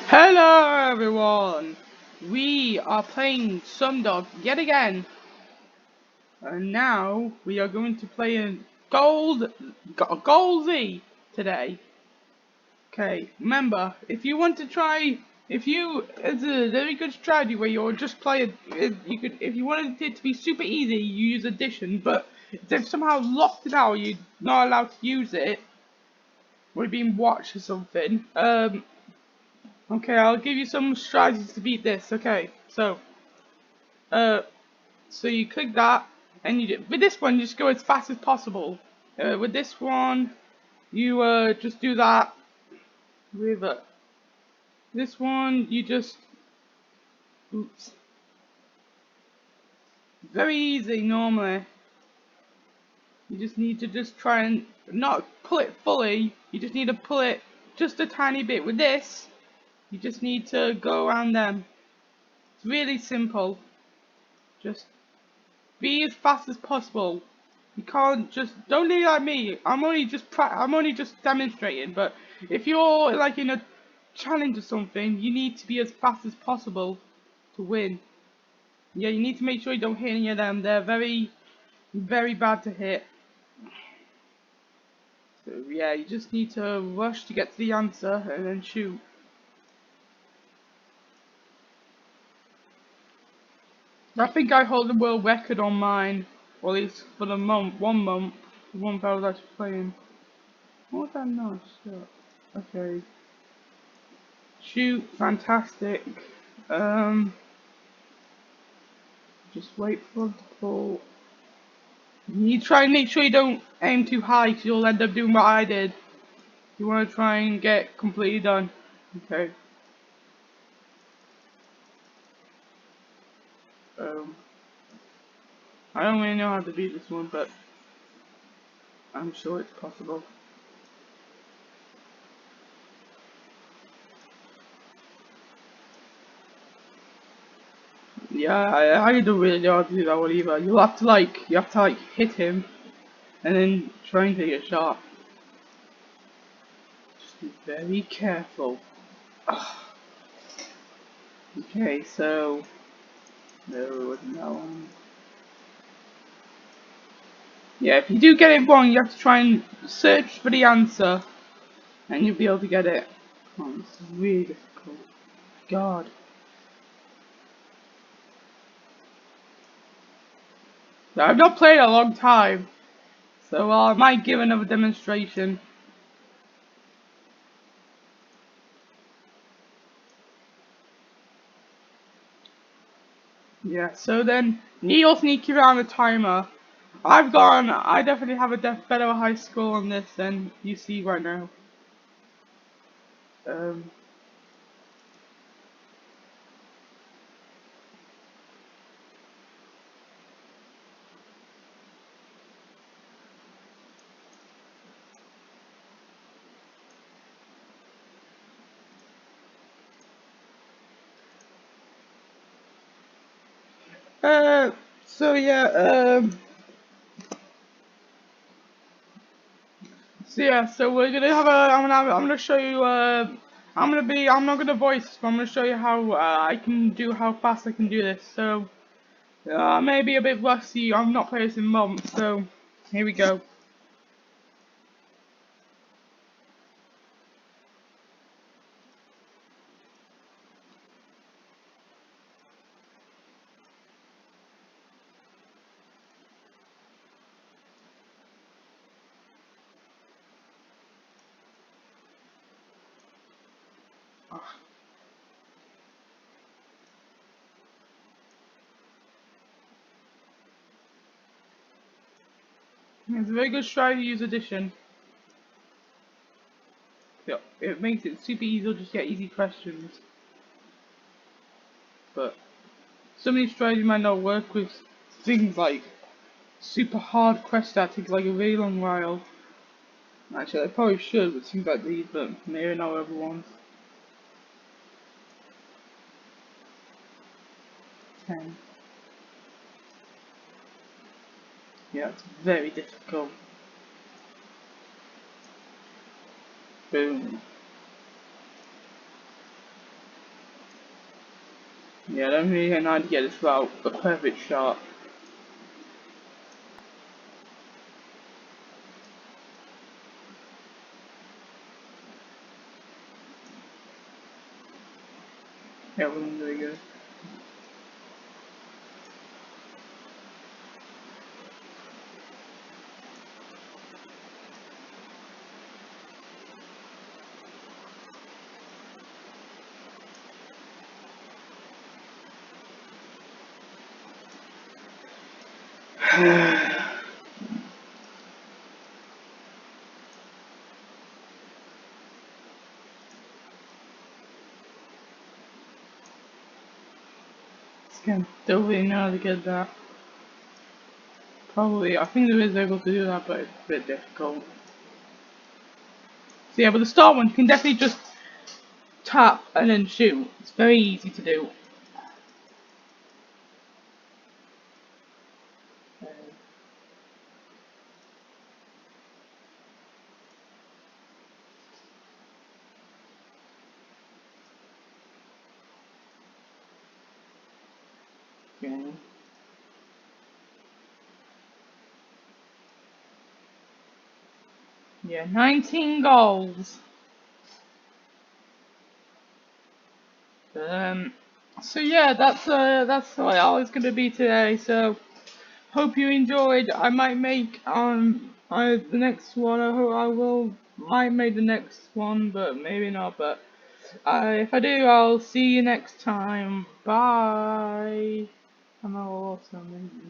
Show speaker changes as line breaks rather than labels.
Hello everyone! We are playing Sumdog yet again. And now we are going to play in goalz today. Okay, remember, if you want to try, it's a very good strategy where you're just playing, if you wanted it to be super easy, you use addition, but if they've somehow locked it out, you're not allowed to use it, or you're being watched or something, okay, I'll give you some strategies to beat this. Okay, uh, so you click that, and with this one, you just go as fast as possible. With this one, you just do that. With this one, you just, oops, very easy normally. You just need to just try and not pull it fully. You just need to pull it just a tiny bit. With this, you just need to go around them. It's really simple. Just be as fast as possible. You can't don't be like me. I'm only just demonstrating. But if you're like in a challenge or something, you need to be as fast as possible to win. Yeah, you need to make sure you don't hit any of them. They're very, very bad to hit. So yeah, you just need to rush to get to the answer and then shoot. I think I hold the world record on mine, or at least for the month, 1 month, the one that I was actually playing. What was that nice shot? Okay. Shoot, fantastic. Just wait for it to pull. You try and make sure you don't aim too high, because you'll end up doing what I did. You want to try and get completely done. Okay. Um, I don't really know how to beat this one, but I'm sure it's possible. Yeah, I don't really know how to do that one either. You have to hit him, and then try and take a shot. Just be very careful. Ugh. Okay, so no, no. Yeah, if you do get it wrong, you have to try and search for the answer, and you'll be able to get it. Oh, this is really difficult. God. Now, I've not played a long time, so I might give another demonstration. Yeah, so then Neil sneak you around the timer. I definitely have a better high score on this than you see right now. Um, uh, so yeah, so we're gonna have I'm gonna show you, I'm not gonna voice, but I'm gonna show you how, how fast I can do this. So, maybe a bit rusty, I've not played this in months, so, here we go. It's a very good strategy to use addition. Yeah, it makes it super easy to just get easy questions. But some of these strategies might not work with things like super hard quests that take like a really long while. Actually, I probably should with things like these, but maybe not other ones. 10. Yeah, it's very difficult. Boom. Yeah, I don't really know how to get this route a perfect shot. Yeah, it wasn't very good. Don't really know how to get that. Probably, I think there is able to do that, but it's a bit difficult. So yeah, but the start one you can definitely just tap and then shoot. It's very easy to do. Okay. Yeah, 19 goals. Um, so yeah, that's what all it's gonna be today. So hope you enjoyed. I might make the next one. I will might make the next one, but maybe not. But if I do, I'll see you next time. Bye. I'm awesome.